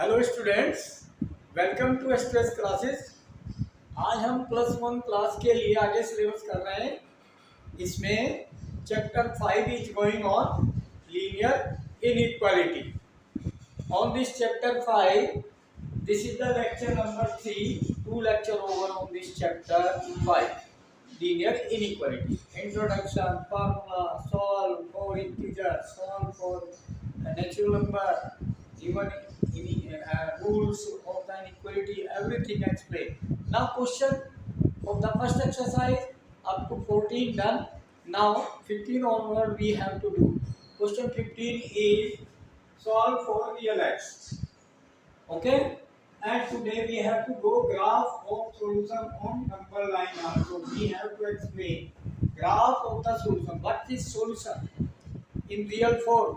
Hello students, welcome to express classes. आज हम +1 class के लिए आगे सिलेबस कर रहे हैं। इसमें chapter 5 is going on linear inequality. On this chapter 5, this is the lecture number 3, two lecture over on this chapter 5, linear inequality. Introduction, formula, solve for integer, solve for natural number, even rules of the inequality, everything explained. Now question of the first exercise up to 14 done. Now 15 onward we have to do. Question 15 is solve for real x. Okay, and today we have to go graph of solution on number line also. We have to explain graph of the solution. What is solution in real form?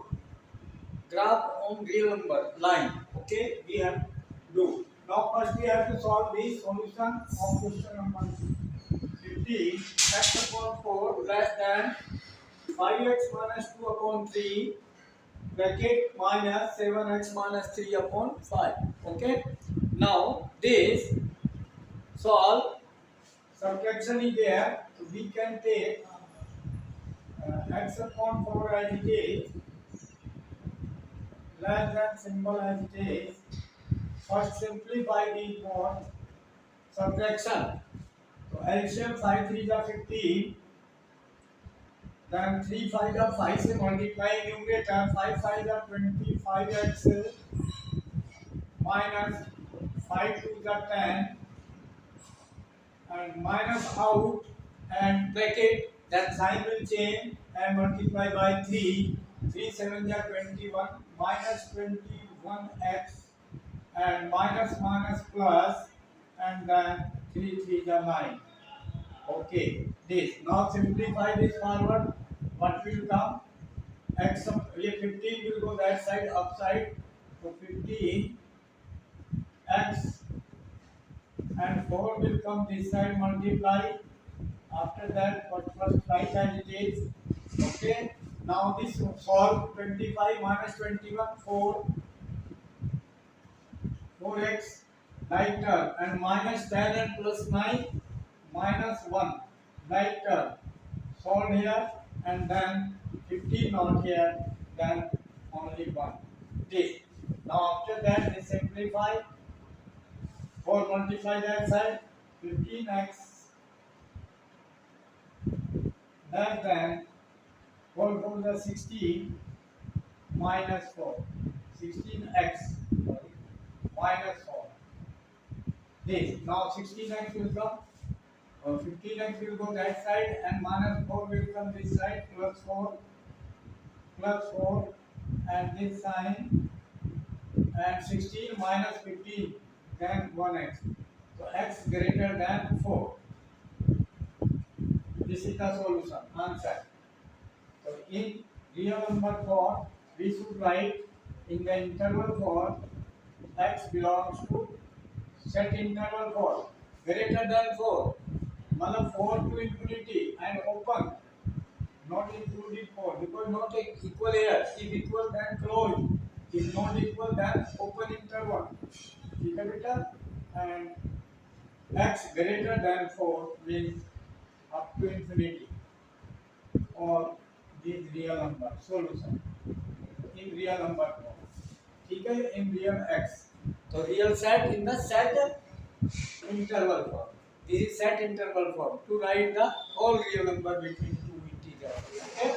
Graph on real number line. Okay, we have to do. Now first we have to solve the solution of question number 15. X upon 4 less than 5x minus 2 upon 3 bracket minus 7x minus 3 upon 5. Okay, now this solve, subtraction is there, so we can take x upon 4 as it is, less than symbol as it is. First simplify the both, subtraction, so LCM 5 3 are 15, then 3 5 are 5 से multiply numerator, 5 5 are 25x minus 5 2 are 10 and minus out and bracket, that sign will change and multiply by 3, 3 7 are 21 minus 21x and minus minus plus and then 3 3 are 9. Okay, this now simplify this forward. What will come? X ये 15 will go that side upside, so 15 x and 4 will come this side, multiply. After that, first write as it is. Okay, now this solve 25 minus 21 4x like term and minus 10 and plus 9 minus 1 like term. Solve here and then 15 not here, then only 1. This. Now after that they simplify. 4 multiply that side, 15x less than 4 4 the 16 minus 4, 16x minus 4. This now 16x will come, or 15x will go that side and minus 4 will come this side, plus 4 and this sign and 16 minus 15 then 1x. So x greater than 4. This is the solution, answer. So in real number form, we should write in the interval form x belongs to set interval form greater than 4. मतलब 4 to infinity and open, not included 4 because not equal here. If equal then close, if not equal then open interval. ठीक है बेटा? And x greater than 4 means up to infinity or this real number solution in real number form. ठीक है, in real x. तो real set in the set interval form. This is set interval form to write the all real number between two integers. Okay,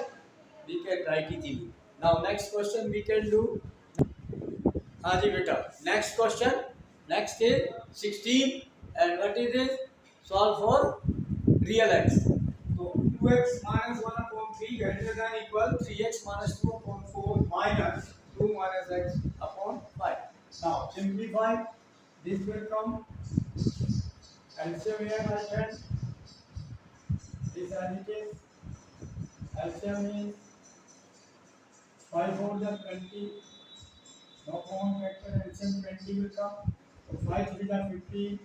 we can write it easily. Now next question we can do. हाँ जी बेटा, next question. Next is 16 and what is this? Solve for real x. So 2x minus 1 upon 3 greater than equal 3x minus 2 upon 4 minus 2 minus x upon 5. Now simplify. This will come LCM here my friend. This as it is. LCM is 5 4 the 20. No common factor, LCM 20 will come. So 5 3 are 50.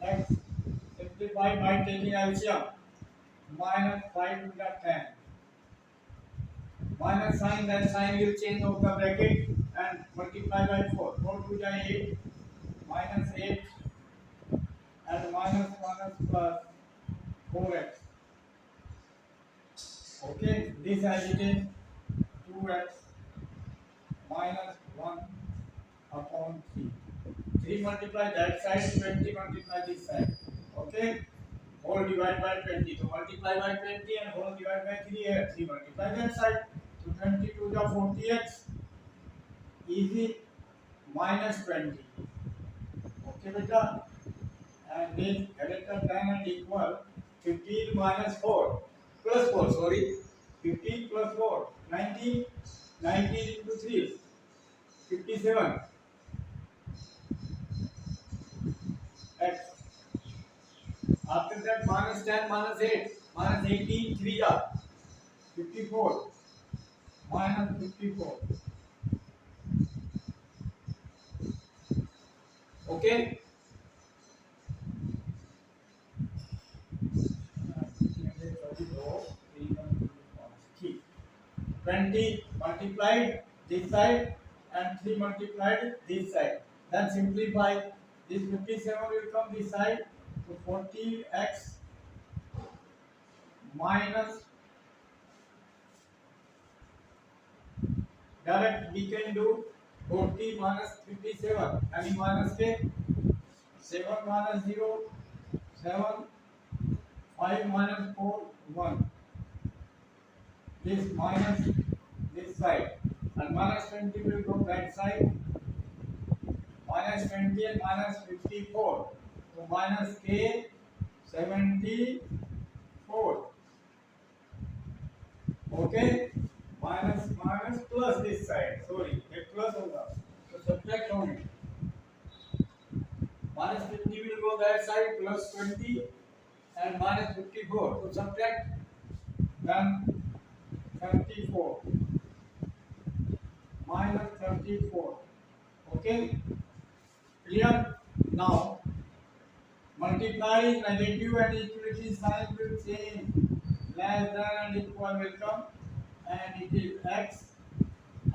Next, simplify by taking LCM. Minus 5 to the 10. Minus sign, then sign will change of the bracket and multiply. multiply by 4. 4 to the 8 minus 8 and minus plus 4x. Okay, this as it is 2x minus 1 upon 3. 3 multiply that side, 20 multiply this side. Okay, whole divided by 20. So multiply by 20 and whole divided by 3 here. 3 multiply that side. So 20 to the 40x easy minus 20. Okay, beta. And this greater than and equal 15 minus 4 plus 4. Sorry, 15 plus 4 19. 19 into 3 57 x. After that minus 10 minus 8 minus 18 3 are 54 minus 54. Okay. 20 multiplied this side and 3 multiplied this side. Then simplify. This 57 will come this side. So 40x minus, direct we can do 40 minus 57. Any minus के 7 minus 0 7 5 minus 4 1. This minus this side and minus 20 will go that side. Minus 20 and minus 54. So minus k 74. Okay. Minus plus this side. Sorry, ये plus होगा. So subtract होंगे. Minus 50 will go that side, plus 20 and minus 54. So subtract. Then 34 minus 34. Okay. Clear? Now multiply is negative and equality sign will change. Less than and equal will come and it is x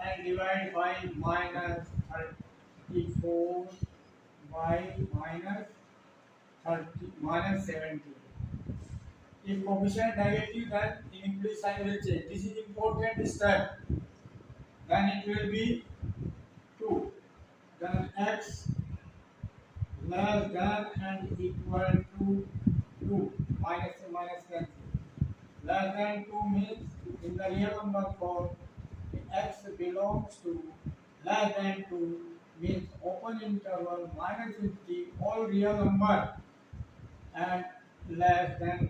and divide by minus 34 by minus 30 minus 70. If coefficient negative, then inequality sign will change. This is important step. Then it will be 2. Then x less than and equal to 2. Minus and minus cancel. Less than 2 means in the real number form x belongs to less than 2 means open interval minus 50 all real number and less than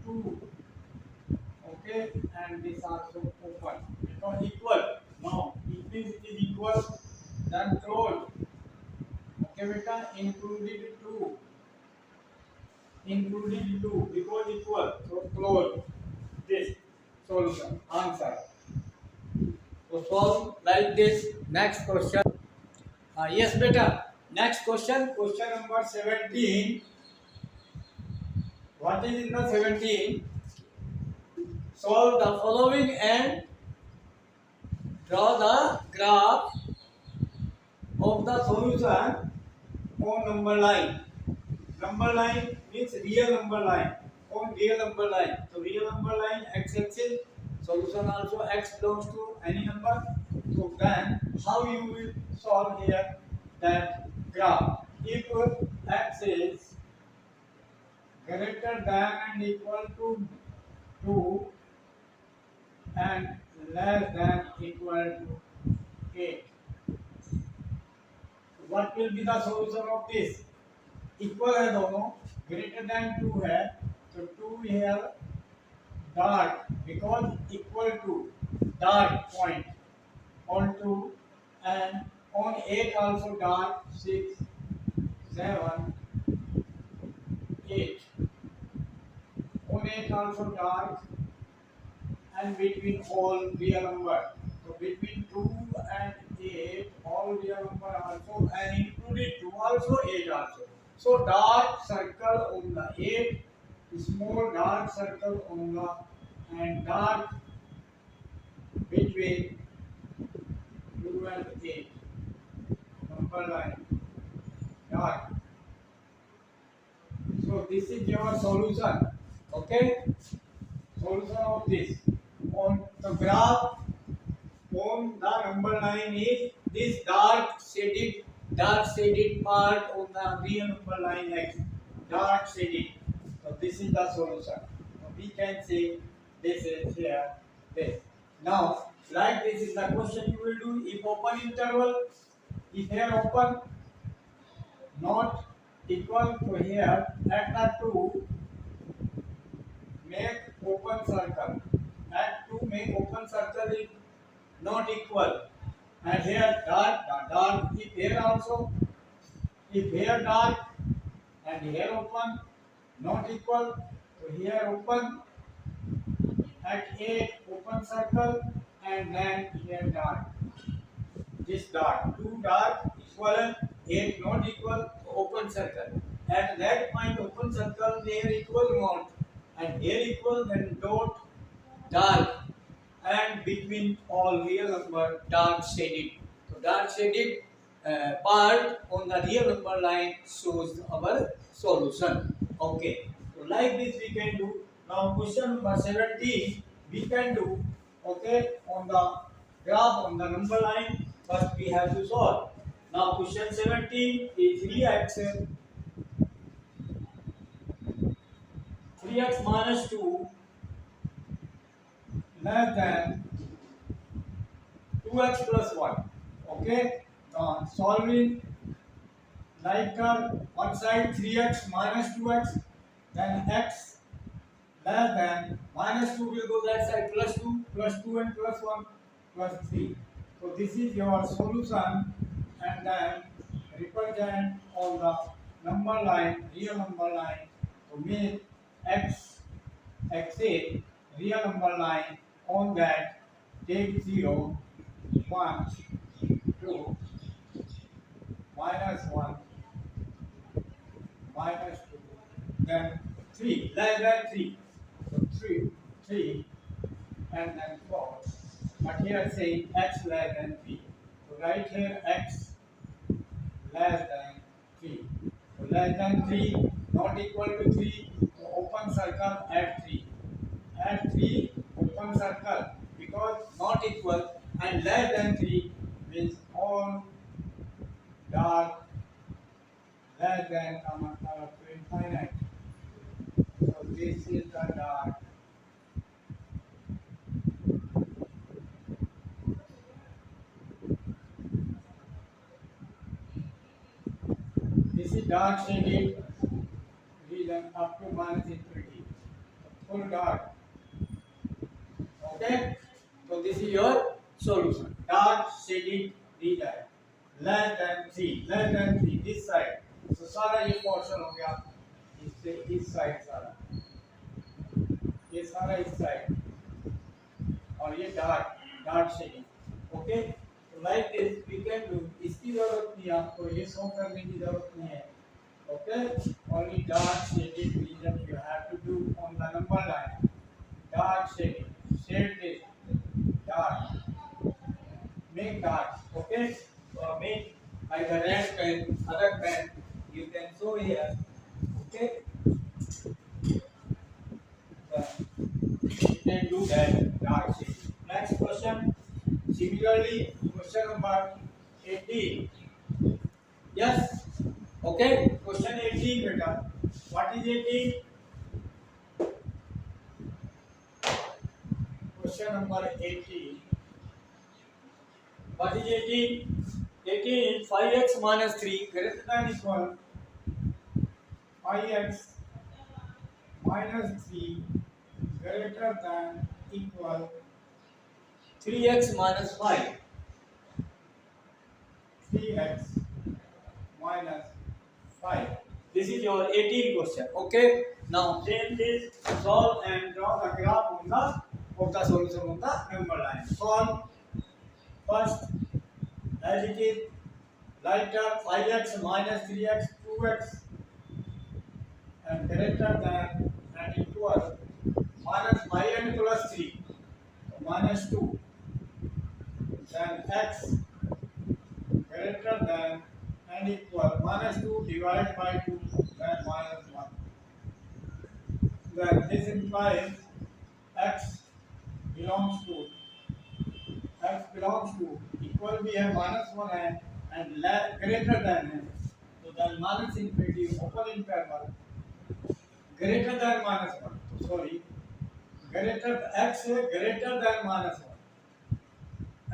2. Okay, and this also open because equal. Now it means it is equal, then close. Okay beta, included 2 because equal, so close. This solution answer. So solve like this. Next question. Yes beta, next question number 17. What is in the 17? Solve the following and draw the graph of the solution on number line. Number line means real number line. On real number line. So real number line x-axis. Solution also x belongs to any number. So then how you will solve here that graph? If x is greater than and equal to 2 and less than equal to 8. What will be the solution of this? Equal है दोनों, greater than 2 है, so 2 here dot because equal to dot point on 2 and on 8 also dot 6 7 8 on 8 also dot and between all real number. So between 2 and 8 all real number also and included 2 also 8 also. So dark circle on the 8, small dark circle on the and dark between 2 equal 8. Number line dot. So this is your solution. Okay, solution of this on the graph on the number line is this dark shaded part on the real number line x, dark shaded. So this is the solution. So we can say this is here, this. Now like this is the question you will do. If open interval, if here open not equal to here at the 2 make open circle, at 2 make open circle is not equal, and here dark if here also, if here dark and here open not equal, so here open at 8 open circle and then here dark, this dark 2 dark equal 8 not equal, open circle, at that point open circle there equal not and here equal, then dot dark, and between all real number dark shaded. So dark shaded part on the real number line shows our solution. Okay, so like this we can do. Now question number 17 we can do. Okay, on the graph on the number line first we have to solve. Now question 17 is 3x minus 2 less than 2x plus 1. Okay, solving like one side 3x minus 2x, then x less than minus 2 will go that side, plus 2 and plus 1 plus 3. So this is your solution, and then represent on the number line, real number line, to make x8 real number line. On that take 0, 1, 2, minus 1, minus 2, then 3, less than 3. So 3, and then 4. But here saying x less than 3. So write here x less than 3. So less than 3, not equal to 3. So open circle at 3. At 3, open circle, because not equal and less than 3 means all dark less than infinite. So this is the dark. This is dark shaded region up to minus infinity. Full dark. Okay, so this is your solution. Dark shaded region less than 3, this side. So सारा ये portion हो गया, इससे इस side सारा, ये सारा इस side, और ये dark shading. Okay, so like this we can do. इसकी जरूरत नहीं आपको, ये show करने की जरूरत नहीं है. Okay, only dark shaded region you have to do on the number line. Dark shading. Shade this dark, make dark. Okay, so make like a red pen, other pen you can show here. Okay, you can do that dark shade. Next question, similarly question number 18. Yes, okay, question 18 beta. What is 18? Question number 18. What is 18? 18 is 5x minus 3 greater than equal 5x minus 3 greater than equal 3x minus 5. 3x minus 5. This is your 18 question. Okay. Now change this, solve and draw the graph on the of the solution of the number line. Solve first as it is, lighter 5x minus 3x 2x and greater than and equal minus 5 and plus 3 so minus 2, then x and equal -2 divided by 2 then -1. Then this implies x belongs to equal भी है -1 है and greater than है, तो then minus infinity open interval greater than -1, तो sorry greater x greater than -1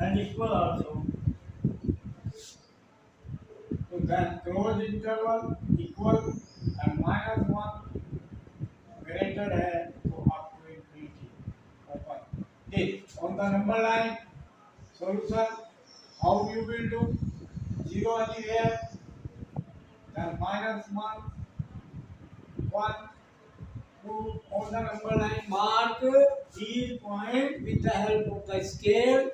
and equal also, so then closed interval equal and -1 greater है तो up to infinity open. This on the number line solution how you will do 0 anywhere then -1 1 2 on the number line mark these point with the help of the scale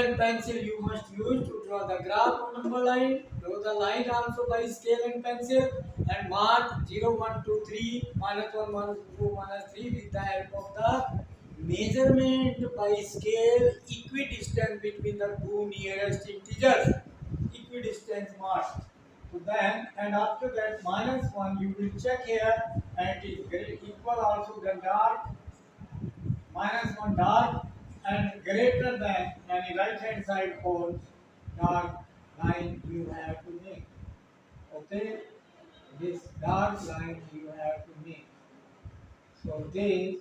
and pencil you must use to draw the graph on number line. Draw the line also by scale and pencil and mark 0 1 2 3 -1 -2 -3 with the help of the measurement by scale equidistance between the two nearest integers, equidistance mark. So then and after that -1 you will check here and it is equal also the dark -1 dark and greater than any right hand side or dark line you have to make. Okay, this dark line you have to make. So this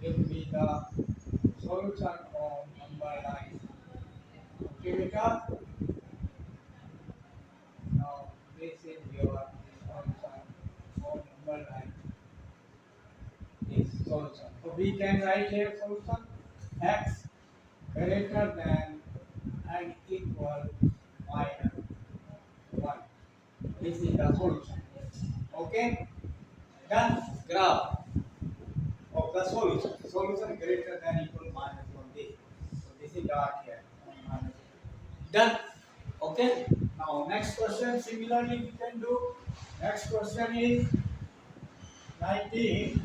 will be the solution of number line. Okay, beta. Now this is your solution of number line. This solution. So we can write here solution x greater than and equal -1. This is the solution. Okay. Done. Graph of the solution. Solution greater than equal -1. This. So this is dot here. Done. Okay. Now next question. Similarly we can do. Next question is 19.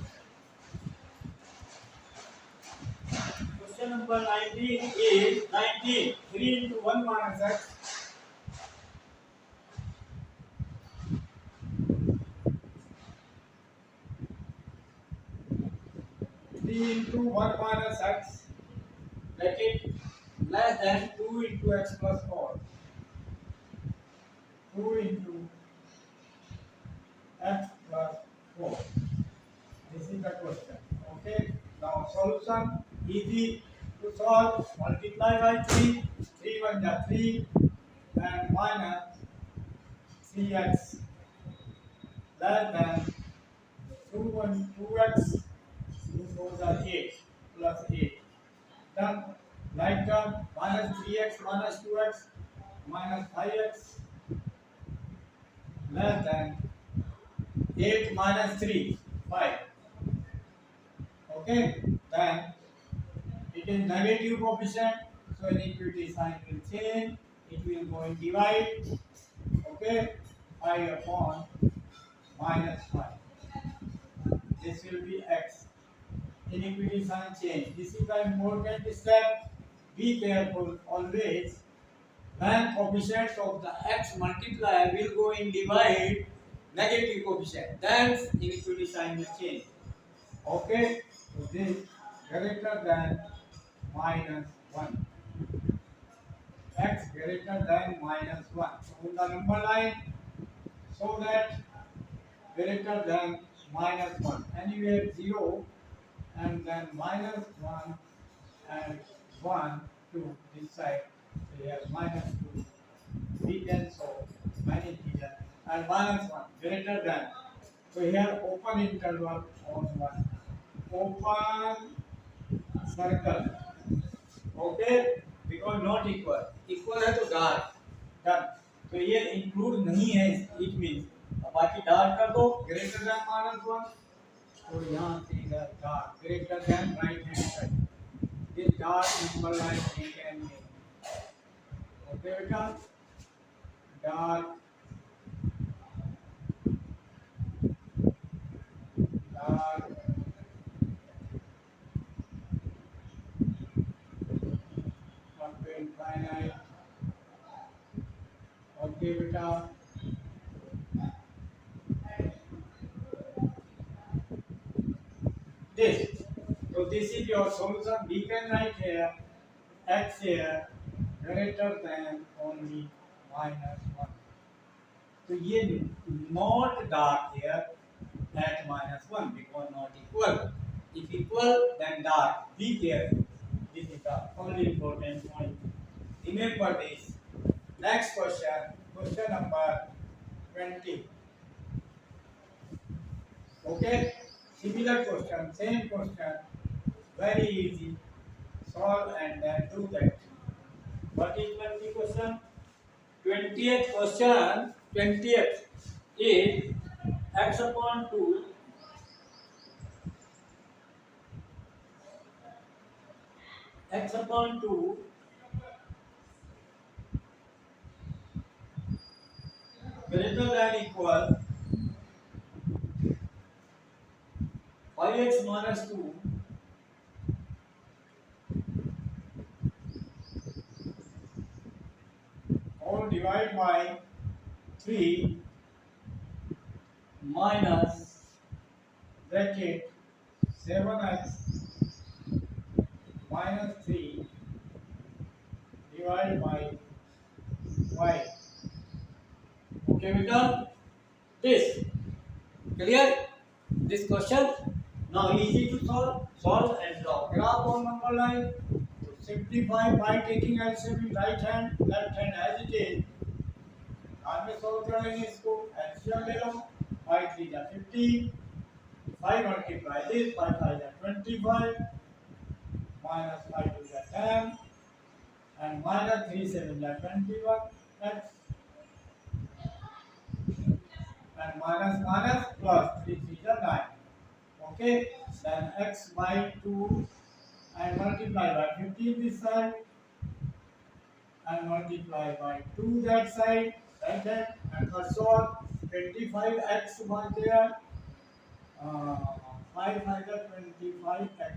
Question number 19 is 19. 3 into 1 minus x. 3 into 1 minus x, let it less than 2 into x plus 4. 2 into x plus 4. This is the question. Okay. Now solution easy to solve. Multiply by 3. 3 1 is 3 and minus 3x less than 2x. This goes as 8 plus 8. Done. Like term minus 3x minus 2x minus 5x less than 8 minus 3 5. Okay. Then it is negative coefficient, so inequality sign will change. It will go in divide. Okay. 5 upon minus 5. This will be x. Inequality sign change. This is the important step. Be careful always. When coefficient of the x multiplier will go in divide negative coefficient, then inequality sign will change. Okay. So this greater than -1. X greater than -1. So on the number line, so that greater than -1. Anywhere 0 and then -1 and 1 to this side. So here -2. We can solve many integers and -1 greater than. So here open interval on 1. Open circle. Okay, because not equal. Equal है तो dark. Done. तो ये include नहीं है. It means बाकी dark कर दो greater than -1. तो यहाँ से इधर dark greater than right hand side. This dark number line we can make. Okay बेटा. Dark infinite. Okay. ओके बेटा, this. So this is your solution. We can write here x here greater than only -1. तो ये not dark here at -1 because not equal. If equal then dark. Be careful. This is the only important point. Remember this. Next question. Question number 20. Okay. Similar question. Same question. Very easy. Solve and then do that. What is 20 question? 20th question. 20th is x upon 2 x upon 2 greater than equal 5x minus 2 or divide by 3 minus bracket 7x minus 3 divided by y. Okay, beta? This. Clear? This question? Now easy to solve. Solve and draw. Graph on number line. Simplify by taking LCM in right hand, left hand as it is. बाद में solve कर लेंगे इसको. LCM ले लो. 5 3 जा 15. 5 multiply this. 5 5 जा 25. Minus 5 2 जा 10. And minus 3 7 जा 21. X. And minus minus plus 3 3 is 9. Okay, then x by 2 and multiply by 15 this side and multiply by 2 that side, right there, and first solve 25x was there, 5 5 25x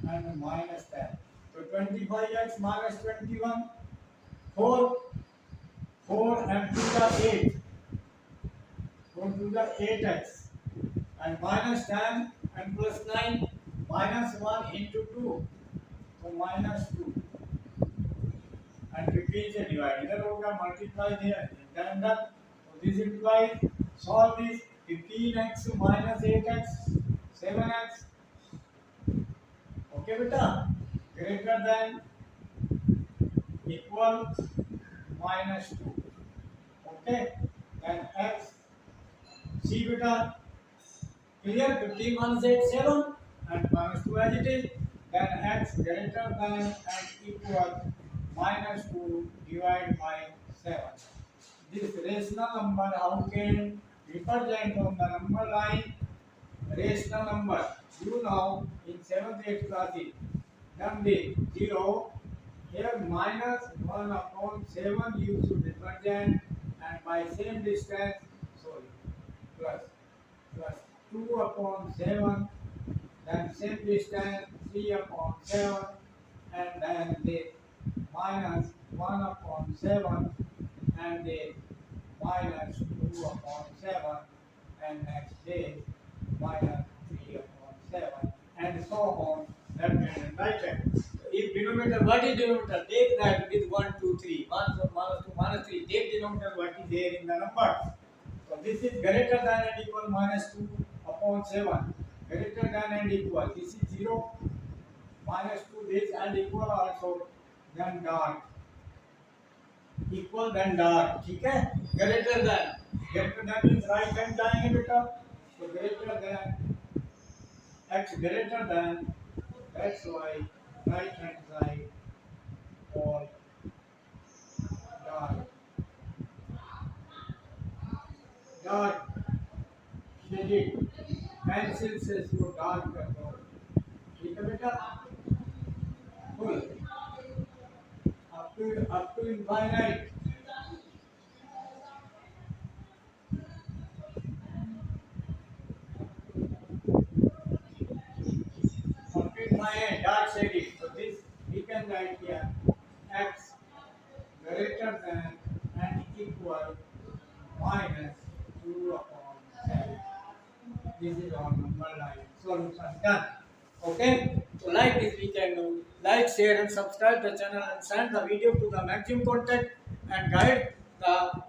and minus 10. So 25x minus 21, 4 and 2 are 8. 4 to the 8x and minus 10 and plus 9 minus 1 into 2, so minus 2 and 15 से divide इधर होगा multiply there then done. So this implies solve this 15x minus 8x 7x. Okay बेटा, greater than equal minus 2. Okay, then x. See beta, clear? 15 minus 8 7 and minus 2 as it is. Then x greater than and equal minus 2 divided by 7. This rational number how can represent on the number line? Rational number. You know in 7th 8th classes done the 0 here minus 1 upon 7 you should represent and by same distance plus 2 upon 7, then same distance 3 upon 7, and then the minus 1 upon 7, and the minus 2 upon 7, and next day minus 3 upon 7, and so on, left hand and right hand. If denominator, what is denominator? Take that with 1, 2, 3. Minus 1, minus 2, minus 3. Take denominator what is there in the number. So this is greater than and equal minus 2 upon 7. Greater than and equal. This is 0. Minus 2 this and equal also. Then dark. Equal then dark. ठीक है? Greater than. Greater than means right hand जाएंगे बेटा. So greater than. X greater than. That's why right hand side all dark. Dark shading pencil से इसको dark कर दो. ठीक है बेटा. Full up to infinite. Up to infinite dark shading. So this we can write here x greater than and equal minus 2 upon 7. This is our number line solution done. Okay, so like this we can do. Like, share and subscribe the channel and send the video to the maximum contact and guide the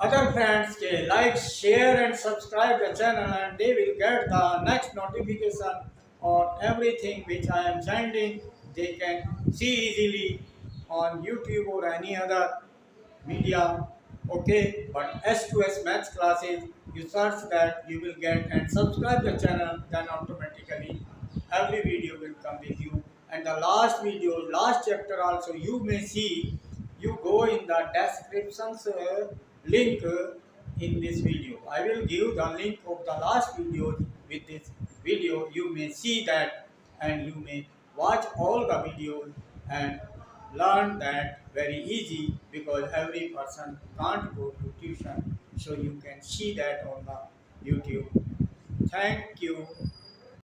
other friends. Ke like, share and subscribe the channel and they will get the next notification on everything which I am sending. They can see easily on YouTube or any other media. Okay, but S2S maths classes, you search that, you will get, and subscribe the channel, then automatically every video will come with you. And the last video, last chapter also you may see. You go in the descriptions link in this video. I will give the link of the last video. With this video you may see that, and you may watch all the videos and learn that very easy, because every person can't go to tuition, so you can see that on the YouTube. Thank you.